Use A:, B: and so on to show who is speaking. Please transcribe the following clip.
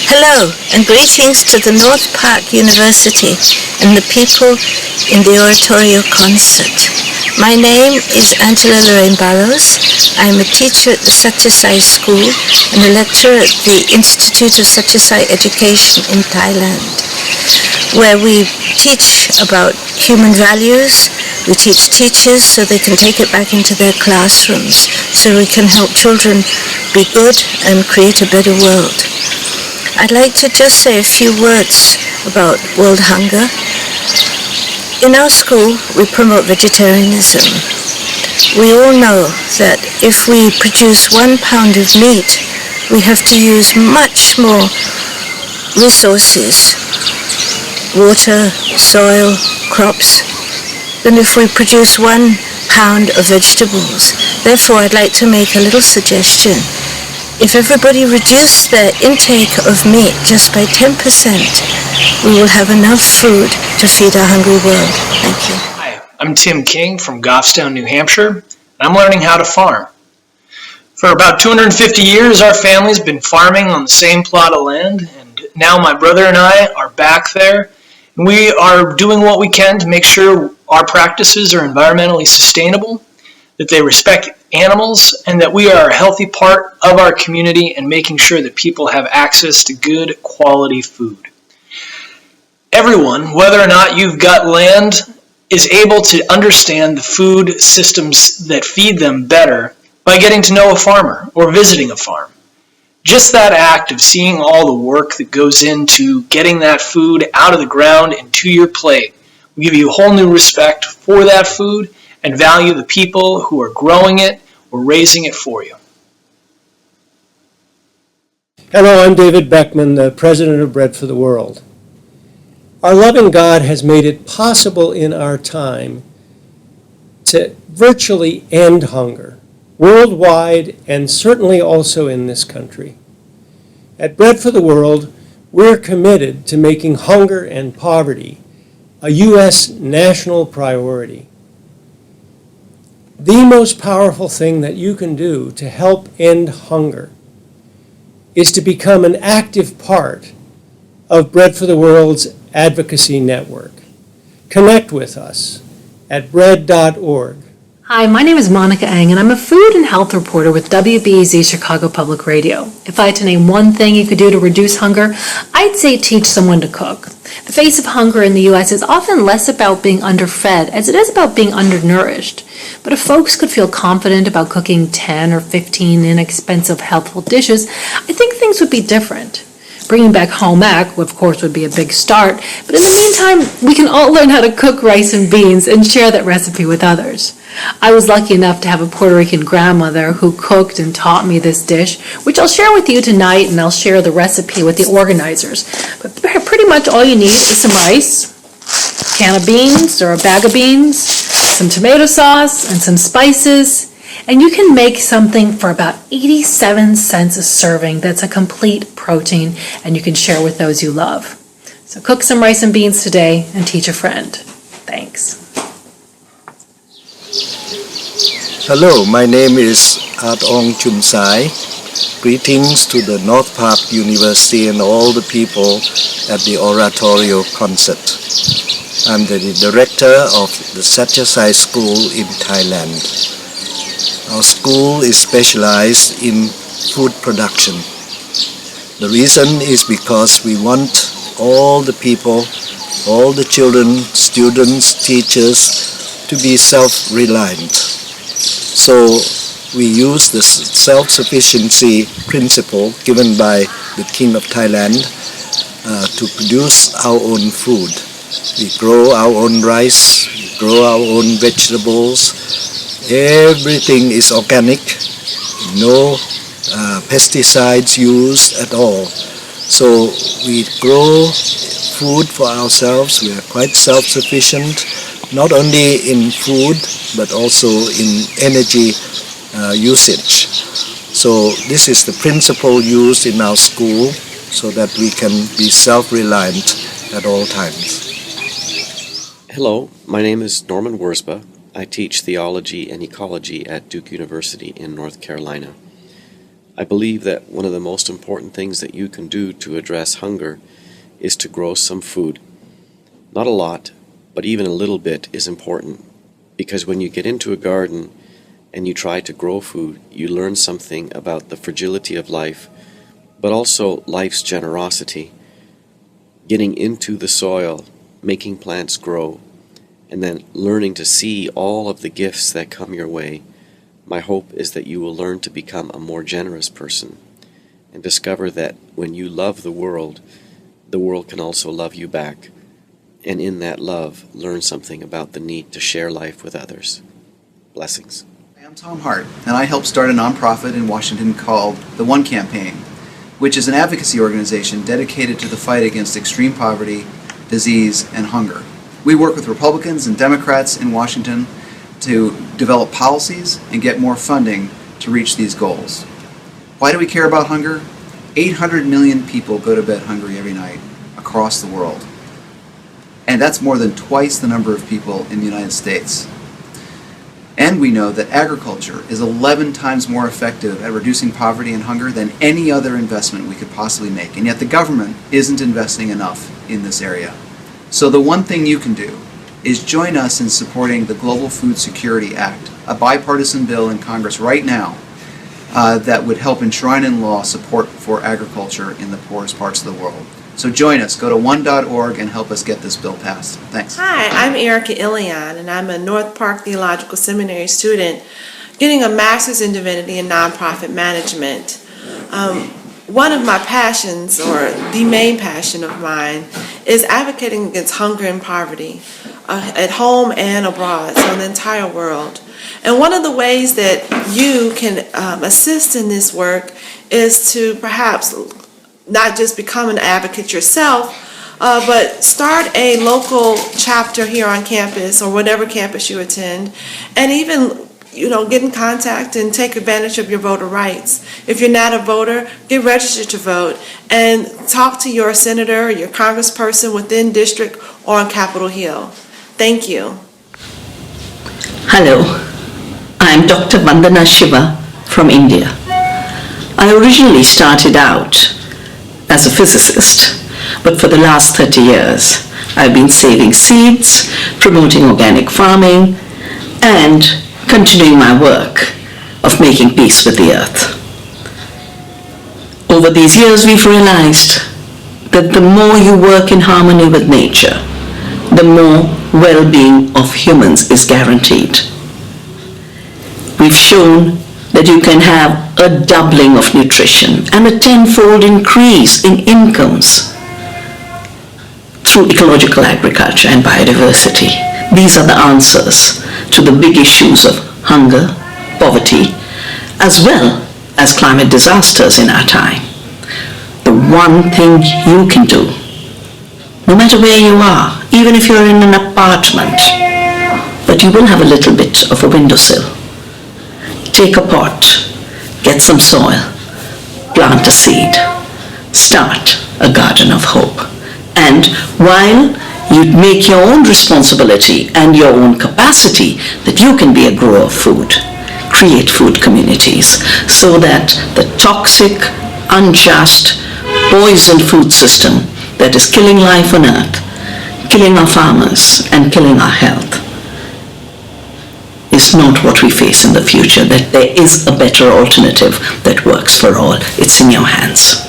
A: Hello and greetings to the North Park University and the people in the Oratorio concert. My name is Loraine Burrows. I'm a teacher at the Satyasai School and a lecturer at the Institute of Satyasai Education in Thailand, where we teach about human values. We teach teachers so they can take it back into their classrooms, so we can help children be good and create a better world. I'd like to just say a few words about world hunger. In our school, we promote vegetarianism. We all know that if we produce 1 pound of meat, we have to use much more resources, water, soil, crops, than if we produce 1 pound of vegetables. Therefore, I'd like to make a little suggestion. If everybody reduced their intake of meat just by 10%, we will have enough food to feed our hungry world. Thank you.
B: Hi, I'm Tim King from Goffstown, New Hampshire, and I'm learning how to farm. For about 250 years, our family's been farming on the same plot of land, and now my brother and I are back there, and we are doing what we can to make sure our practices are environmentally sustainable, that they respect animals, and that we are a healthy part of our community and making sure that people have access to good quality food. Everyone, whether or not you've got land, is able to understand the food systems that feed them better by getting to know a farmer or visiting a farm. Just that act of seeing all the work that goes into getting that food out of the ground and to your plate will give you a whole new respect for that food and value the people who are growing it or raising it for you.
C: Hello, I'm David Beckmann, the president of Bread for the World. Our loving God has made it possible in our time to virtually end hunger, worldwide and certainly also in this country. At Bread for the World, we're committed to making hunger and poverty a U.S. national priority. The most powerful thing that you can do to help end hunger is to become an active part of Bread for the World's advocacy network. Connect with us at bread.org.
D: Hi, my name is Monica Ang, and I'm a food and health reporter with WBEZ Chicago Public Radio. If I had to name one thing you could do to reduce hunger, I'd say teach someone to cook. The face of hunger in the U.S. is often less about being underfed as it is about being undernourished. But if folks could feel confident about cooking 10 or 15 inexpensive, healthful dishes, I think things would be different. Bringing back home ec, of course, would be a big start, but in the meantime, we can all learn how to cook rice and beans and share that recipe with others. I was lucky enough to have a Puerto Rican grandmother who cooked and taught me this dish, which I'll share with you tonight, and I'll share the recipe with the organizers. But pretty much all you need is some rice, a can of beans or a bag of beans, some tomato sauce, and some spices. And you can make something for about 87 cents a serving that's a complete protein, and you can share with those you love. So cook some rice and beans today and teach a friend. Thanks.
E: Hello, my name is Artong Jumsai. Greetings to the North Park University and all the people at the Oratorio concert. I'm the director of the Satyasai School in Thailand. Our school is specialized in food production. The reason is because we want all the people, all the children, students, teachers to be self-reliant. So we use the self-sufficiency principle given by the King of Thailand to produce our own food. We grow our own rice, we grow our own vegetables. Everything is organic, no pesticides used at all. So we grow food for ourselves. We are quite self-sufficient, not only in food, but also in energy usage. So this is the principle used in our school so that we can be self-reliant at all times.
F: Hello, my name is Norman Wirzba. I teach theology and ecology at Duke University in North Carolina. I believe that one of the most important things that you can do to address hunger is to grow some food. Not a lot, but even a little bit is important, because when you get into a garden and you try to grow food, you learn something about the fragility of life, but also life's generosity. Getting into the soil, making plants grow, and then learning to see all of the gifts that come your way. My hope is that you will learn to become a more generous person and discover that when you love the world can also love you back. And in that love, learn something about the need to share life with others. Blessings.
G: I'm Tom Hart, and I helped start a nonprofit in Washington called the One Campaign, which is an advocacy organization dedicated to the fight against extreme poverty, disease, and hunger. We work with Republicans and Democrats in Washington to develop policies and get more funding to reach these goals. Why do we care about hunger? 800 million people go to bed hungry every night across the world. And that's more than twice the number of people in the United States. And we know that agriculture is 11 times more effective at reducing poverty and hunger than any other investment we could possibly make. And yet the government isn't investing enough in this area. So the one thing you can do is join us in supporting the Global Food Security Act, a bipartisan bill in Congress right now that would help enshrine in law support for agriculture in the poorest parts of the world. So join us. Go to one.org and help us get this bill passed. Thanks.
H: Hi, I'm Ericka Elion, and I'm a North Park Theological Seminary student getting a master's in divinity and nonprofit management. One of my passions, or the main passion of mine, is advocating against hunger and poverty at home and abroad, so in the entire world. And one of the ways that you can assist in this work is to perhaps not just become an advocate yourself, but start a local chapter here on campus or whatever campus you attend, and even get in contact and take advantage of your voter rights. If you're not a voter, get registered to vote and talk to your senator or your congressperson within district or on Capitol Hill. Thank you.
I: Hello, I'm Dr. Vandana Shiva from India. I originally started out as a physicist, but for the last 30 years, I've been saving seeds, promoting organic farming, and continuing my work of making peace with the earth. Over these years, we've realized that the more you work in harmony with nature, the more well-being of humans is guaranteed. We've shown that you can have a doubling of nutrition and a tenfold increase in incomes through ecological agriculture and biodiversity. These are the answers to the big issues of hunger, poverty, as well as climate disasters in our time. The one thing you can do, no matter where you are, even if you're in an apartment, but you will have a little bit of a windowsill. Take a pot, get some soil, plant a seed, start a garden of hope. And while you make your own responsibility and your own capacity that you can be a grower of food, create food communities so that the toxic, unjust, poisoned food system that is killing life on earth, killing our farmers and killing our health is not what we face in the future, that there is a better alternative that works for all. It's in your hands.